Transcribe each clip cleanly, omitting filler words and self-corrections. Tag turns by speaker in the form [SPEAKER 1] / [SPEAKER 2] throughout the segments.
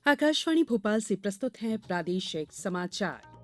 [SPEAKER 1] आकाशवाणी भोपाल से प्रस्तुत है प्रादेशिक समाचार।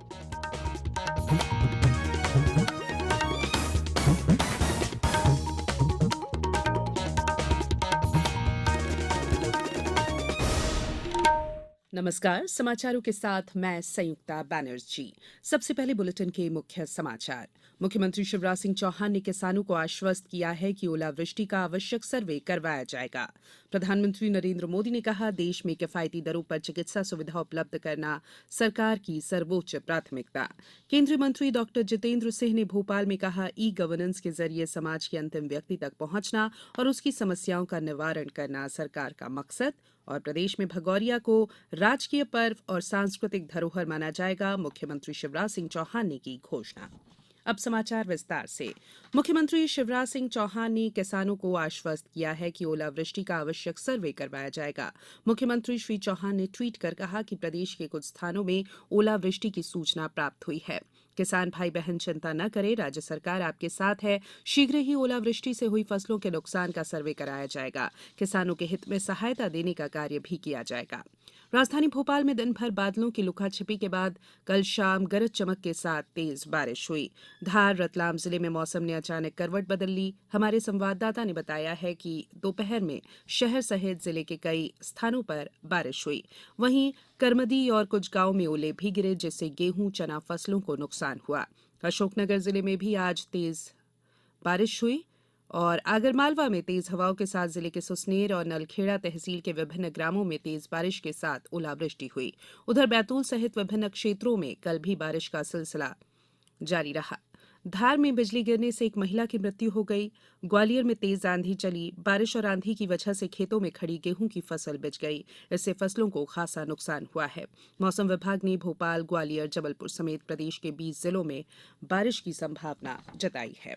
[SPEAKER 1] नमस्कार, समाचारों के साथ मैं संयुक्ता बैनर्जी। सबसे पहले बुलेटिन के मुख्य समाचार। मुख्यमंत्री शिवराज सिंह चौहान ने किसानों को आश्वस्त किया है कि ओलावृष्टि का आवश्यक सर्वे करवाया जाएगा। प्रधानमंत्री नरेंद्र मोदी ने कहा, देश में किफायती दरों पर चिकित्सा सुविधा उपलब्ध करना सरकार की सर्वोच्च प्राथमिकता। केंद्रीय मंत्री डॉक्टर जितेंद्र सिंह ने भोपाल में कहा, ई गवर्नेंस के जरिए समाज के अंतिम व्यक्ति तक पहुंचना और उसकी समस्याओं का निवारण करना सरकार का मकसद। और प्रदेश में भगौरिया को राजकीय पर्व और सांस्कृतिक धरोहर माना जाएगा, मुख्यमंत्री शिवराज सिंह चौहान ने की घोषणा। अब समाचार विस्तार से। मुख्यमंत्री शिवराज सिंह चौहान ने किसानों को आश्वस्त किया है कि ओलावृष्टि का आवश्यक सर्वे करवाया जाएगा। मुख्यमंत्री श्री चौहान ने ट्वीट कर कहा कि प्रदेश के कुछ स्थानों में ओलावृष्टि की सूचना प्राप्त हुई है। किसान भाई बहन चिंता न करें, राज्य सरकार आपके साथ है। शीघ्र ही ओलावृष्टि से हुई फसलों के नुकसान का सर्वे कराया जाएगा। किसानों के हित में सहायता देने का कार्य भी किया जाएगा। राजधानी भोपाल में दिन भर बादलों की लुकाछिपी के बाद कल शाम गरज चमक के साथ तेज बारिश हुई। धार रतलाम जिले में मौसम ने अचानक करवट बदल ली। हमारे संवाददाता ने बताया है कि दोपहर में शहर सहित जिले के कई स्थानों पर बारिश हुई। वहीं करमदी और कुछ गांव में ओले भी गिरे, जिससे गेहूं चना फसलों को नुकसान हुआ। अशोकनगर जिले में भी आज तेज बारिश हुई और आगरमालवा में तेज हवाओं के साथ जिले के सुसनेर और नलखेड़ा तहसील के विभिन्न ग्रामों में तेज बारिश के साथ ओलावृष्टि हुई। उधर बैतूल सहित विभिन्न क्षेत्रों में कल भी बारिश का सिलसिला जारी रहा। धार में बिजली गिरने से एक महिला की मृत्यु हो गई। ग्वालियर में तेज आंधी चली। बारिश और आंधी की वजह से खेतों में खड़ी गेहूं की फसल बिछ गई। इससे फसलों को खासा नुकसान हुआ है। मौसम विभाग ने भोपाल, ग्वालियर, जबलपुर समेत प्रदेश के 20 जिलों में बारिश की संभावना जताई है।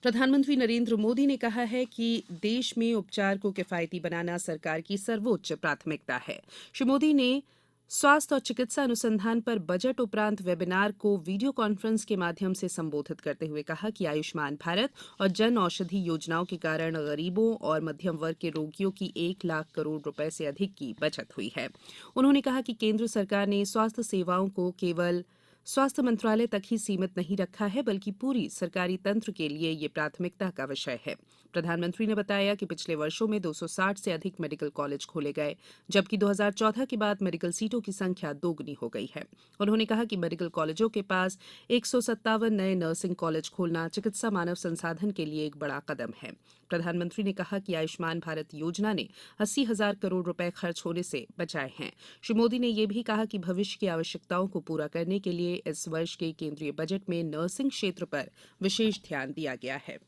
[SPEAKER 1] प्रधानमंत्री नरेंद्र मोदी ने कहा है कि देश में उपचार को किफायती बनाना सरकार की सर्वोच्च प्राथमिकता है। श्री मोदी ने स्वास्थ्य और चिकित्सा अनुसंधान पर बजट उपरांत वेबिनार को वीडियो कॉन्फ्रेंस के माध्यम से संबोधित करते हुए कहा कि आयुष्मान भारत और जन औषधि योजनाओं के कारण गरीबों और मध्यम वर्ग के रोगियों की 1 लाख करोड़ रुपए से अधिक की बचत हुई है। उन्होंने कहा कि केंद्र सरकार ने स्वास्थ्य सेवाओं को केवल स्वास्थ्य मंत्रालय तक ही सीमित नहीं रखा है, बल्कि पूरी सरकारी तंत्र के लिए ये प्राथमिकता का विषय है। प्रधानमंत्री ने बताया कि पिछले वर्षों में 260 से अधिक मेडिकल कॉलेज खोले गए, जबकि 2014 के बाद मेडिकल सीटों की संख्या दोगुनी हो गई है। उन्होंने कहा कि मेडिकल कॉलेजों के पास 157 नए नर्सिंग कॉलेज खोलना चिकित्सा मानव संसाधन के लिए एक बड़ा कदम है। प्रधानमंत्री ने कहा कि आयुष्मान भारत योजना ने 80,000 करोड़ रुपए खर्च होने से बचाए हैं। श्री मोदी ने यह भी कहा कि भविष्य की आवश्यकताओं को पूरा करने के लिए इस वर्ष के केंद्रीय बजट में नर्सिंग क्षेत्र पर विशेष ध्यान दिया गया है।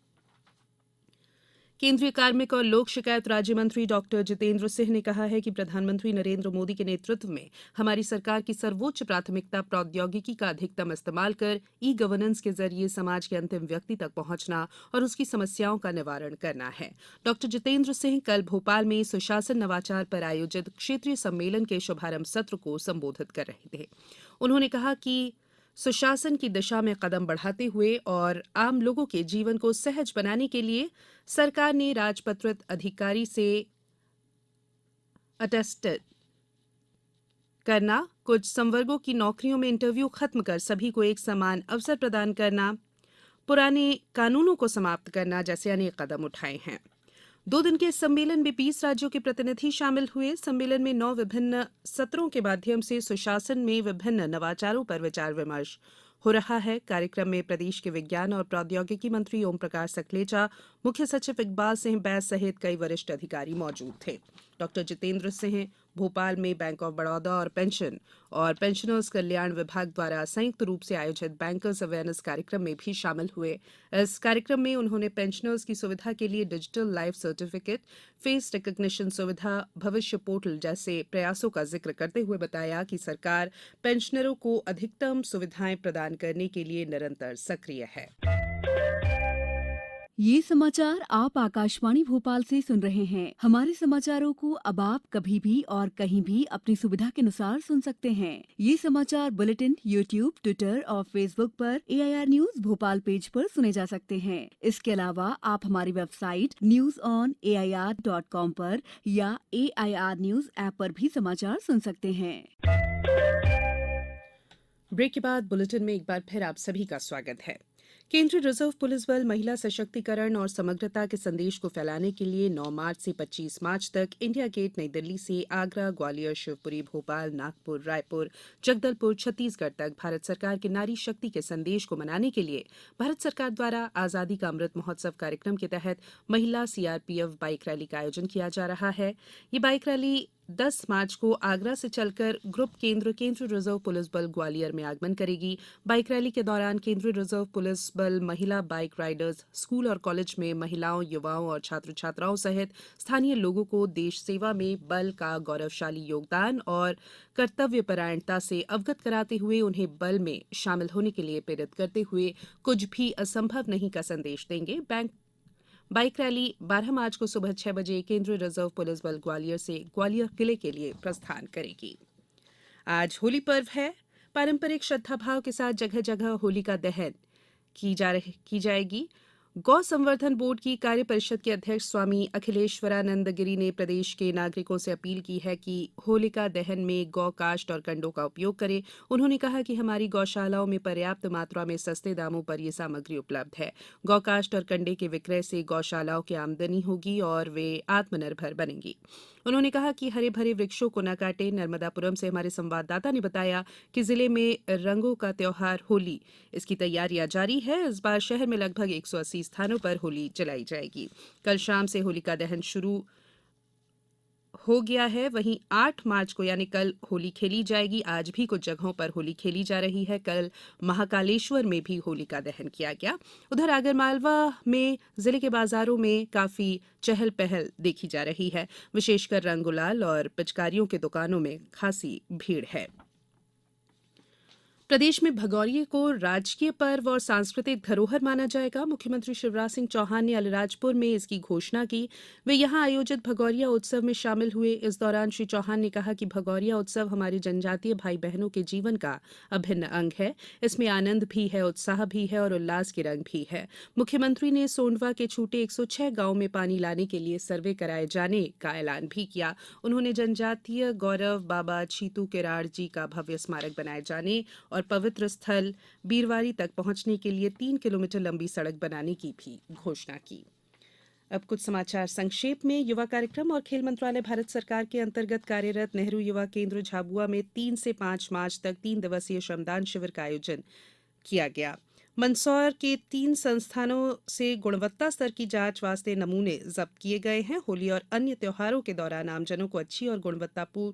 [SPEAKER 1] केंद्रीय कार्मिक और लोक शिकायत राज्य मंत्री डॉक्टर जितेंद्र सिंह ने कहा है कि प्रधानमंत्री नरेंद्र मोदी के नेतृत्व में हमारी सरकार की सर्वोच्च प्राथमिकता प्रौद्योगिकी का अधिकतम इस्तेमाल कर ई गवर्नेंस के जरिए समाज के अंतिम व्यक्ति तक पहुंचना और उसकी समस्याओं का निवारण करना है। डॉक्टर जितेंद्र सिंह कल भोपाल में सुशासन नवाचार पर आयोजित क्षेत्रीय सम्मेलन के शुभारंभ सत्र को संबोधित कर रहे थे। उन्होंने कहा कि सुशासन की दिशा में कदम बढ़ाते हुए और आम लोगों के जीवन को सहज बनाने के लिए सरकार ने राजपत्रित अधिकारी से अटेस्टेड करना, कुछ संवर्गों की नौकरियों में इंटरव्यू खत्म कर सभी को एक समान अवसर प्रदान करना, पुराने कानूनों को समाप्त करना जैसे अनेक कदम उठाए हैं। 2 दिन के इस सम्मेलन में 20 राज्यों के प्रतिनिधि शामिल हुए। सम्मेलन में 9 विभिन्न सत्रों के माध्यम से सुशासन में विभिन्न नवाचारों पर विचार विमर्श हो रहा है। कार्यक्रम में प्रदेश के विज्ञान और प्रौद्योगिकी मंत्री ओम प्रकाश सकलेचा, मुख्य सचिव इकबाल सिंह बैस सहित कई वरिष्ठ अधिकारी मौजूद थे। डॉक्टर जितेंद्र सिंह भोपाल में बैंक ऑफ बड़ौदा और पेंशन और पेंशनर्स कल्याण विभाग द्वारा संयुक्त रूप से आयोजित बैंकर्स अवेयरनेस कार्यक्रम में भी शामिल हुए। इस कार्यक्रम में उन्होंने पेंशनर्स की सुविधा के लिए digital life certificate, face recognition सुविधा, भविष्य पोर्टल जैसे प्रयासों का जिक्र करते हुए बताया कि सरकार पेंशनरों को अधिकतम सुविधाएं प्रदान करने के लिए निरंतर सक्रिय है।
[SPEAKER 2] ये समाचार आप आकाशवाणी भोपाल से सुन रहे हैं। हमारे समाचारों को अब आप कभी भी और कहीं भी अपनी सुविधा के अनुसार सुन सकते हैं। ये समाचार बुलेटिन यूट्यूब, ट्विटर और फेसबुक पर AIR न्यूज भोपाल पेज पर सुने जा सकते हैं। इसके अलावा आप हमारी वेबसाइट newsonair.com पर या AIR न्यूज ऐप पर भी समाचार सुन सकते हैं।
[SPEAKER 1] ब्रेक के बाद बुलेटिन में एक बार फिर आप सभी का स्वागत है। केंद्रीय रिजर्व पुलिस बल महिला सशक्तिकरण और समग्रता के संदेश को फैलाने के लिए 9 मार्च से 25 मार्च तक इंडिया गेट नई दिल्ली से आगरा, ग्वालियर, शिवपुरी, भोपाल, नागपुर, रायपुर, जगदलपुर, छत्तीसगढ़ तक भारत सरकार के नारी शक्ति के संदेश को मनाने के लिए भारत सरकार द्वारा आजादी का अमृत महोत्सव कार्यक्रम के तहत महिला CRPF बाइक रैली का आयोजन किया जा रहा है। ये बाइक रैली 10 मार्च को आगरा से चलकर ग्रुप केंद्रीय रिजर्व पुलिस बल ग्वालियर में आगमन करेगी। बाइक रैली के दौरान केंद्रीय रिजर्व पुलिस बल महिला बाइक राइडर्स स्कूल और कॉलेज में महिलाओं, युवाओं और छात्र छात्राओं सहित स्थानीय लोगों को देश सेवा में बल का गौरवशाली योगदान और कर्तव्यपरायणता से अवगत कराते हुए उन्हें बल में शामिल होने के लिए प्रेरित करते हुए कुछ भी असंभव नहीं का संदेश देंगे। बाइक रैली 12 मार्च को सुबह 6 बजे केंद्रीय रिजर्व पुलिस बल ग्वालियर से ग्वालियर किले के लिए प्रस्थान करेगी। आज होली पर्व है। पारंपरिक श्रद्धाभाव के साथ जगह जगह होलिका दहन की जाएगी। गौ संवर्धन बोर्ड की कार्य परिषद के अध्यक्ष स्वामी अखिलेश्वरानंद गिरी ने प्रदेश के नागरिकों से अपील की है कि होलिका दहन में गौ काष्ठ और कंडों का उपयोग करें। उन्होंने कहा कि हमारी गौशालाओं में पर्याप्त मात्रा में सस्ते दामों पर यह सामग्री उपलब्ध है। गौ काष्ठ और कंडे के विक्रय से गौशालाओं की आमदनी होगी और वे आत्मनिर्भर बनेंगी। उन्होंने कहा कि हरे भरे वृक्षों को न काटें। नर्मदापुरम से हमारे संवाददाता ने बताया कि जिले में रंगों का त्योहार होली, इसकी तैयारियां जारी है। इस बार शहर में लगभग 180 स्थानों पर होली जलाई जाएगी। कल शाम से होलिका दहन शुरू हो गया है। वहीं 8 मार्च को यानी कल होली खेली जाएगी। आज भी कुछ जगहों पर होली खेली जा रही है। कल महाकालेश्वर में भी होलिका दहन किया गया। उधर आगरमालवा में जिले के बाजारों में काफी चहल पहल देखी जा रही है। विशेषकर रंग गुलाल और पिचकारियों की दुकानों में खासी भीड़ है। प्रदेश में भगौरिये को राजकीय पर्व और सांस्कृतिक धरोहर माना जाएगा। मुख्यमंत्री शिवराज सिंह चौहान ने अलीराजपुर में इसकी घोषणा की। वे यहां आयोजित भगौरिया उत्सव में शामिल हुए। इस दौरान श्री चौहान ने कहा कि भगौरिया उत्सव हमारे जनजातीय भाई बहनों के जीवन का अभिन्न अंग है। इसमें आनंद भी है, उत्साह भी है और उल्लास के रंग भी है। मुख्यमंत्री ने सोंडवा के छूटे 106 गांव में पानी लाने के लिए सर्वे कराए जाने का ऐलान भी किया। उन्होंने जनजातीय गौरव बाबा छीतू किराड़ जी का भव्य स्मारक बनाए जाने और पवित्र स्थल बीरवारी तक पहुंचने के लिए 3 किलोमीटर लंबी सड़क बनाने की भी घोषणा की। अब कुछ समाचार संक्षेप में। युवा कार्यक्रम और खेल मंत्रालय भारत सरकार के अंतर्गत कार्यरत नेहरू युवा केंद्र झाबुआ में 3 से 5 मार्च तक 3 दिवसीय श्रमदान शिविर का आयोजन किया गया। मंदसौर के 3 संस्थानों से गुणवत्ता स्तर की जांच वास्ते नमूने जब्त किए गए हैं। होली और अन्य त्योहारों के दौरान आमजनों को अच्छी और गुणवत्तापूर्ण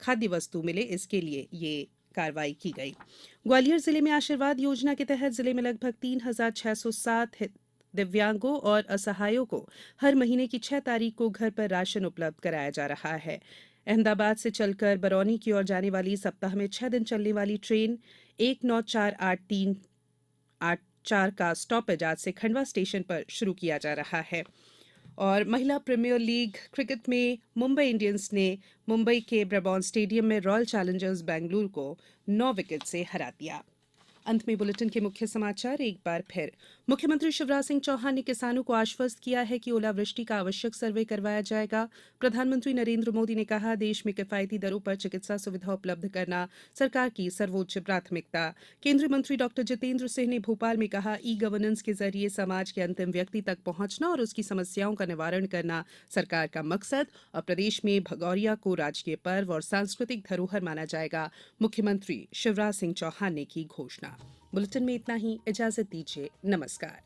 [SPEAKER 1] खाद्य वस्तु मिले, इसके लिए ये कार्रवाई की गई। ग्वालियर जिले में आशीर्वाद योजना के तहत जिले में लगभग 3607 दिव्यांगों और असहायों को हर महीने की 6 तारीख को घर पर राशन उपलब्ध कराया जा रहा है। अहमदाबाद से चलकर बरौनी की ओर जाने वाली सप्ताह में 6 दिन चलने वाली ट्रेन 194884 का स्टॉपेज आज से खंडवा स्टेशन पर शुरू किया जा रहा है। और महिला प्रीमियर लीग क्रिकेट में मुंबई इंडियंस ने मुंबई के ब्रबॉर्न स्टेडियम में रॉयल चैलेंजर्स बेंगलुरु को 9 विकेट से हरा दिया। अंत में बुलेटिन के मुख्य समाचार एक बार फिर। मुख्यमंत्री शिवराज सिंह चौहान ने किसानों को आश्वस्त किया है कि ओलावृष्टि का आवश्यक सर्वे करवाया जाएगा। प्रधानमंत्री नरेंद्र मोदी ने कहा, देश में किफायती दरों पर चिकित्सा सुविधा उपलब्ध करना सरकार की सर्वोच्च प्राथमिकता। केंद्रीय मंत्री डॉक्टर जितेंद्र सिंह ने भोपाल में कहा, ई गवर्नेंस के जरिए समाज के अंतिम व्यक्ति तक पहुंचना और उसकी समस्याओं का निवारण करना सरकार का मकसद। और प्रदेश में भगौरिया को राजकीय पर्व और सांस्कृतिक धरोहर माना जाएगा। मुख्यमंत्री शिवराज सिंह चौहान ने की घोषणा। बुलेटिन में इतना ही। इजाजत दीजिए। नमस्कार।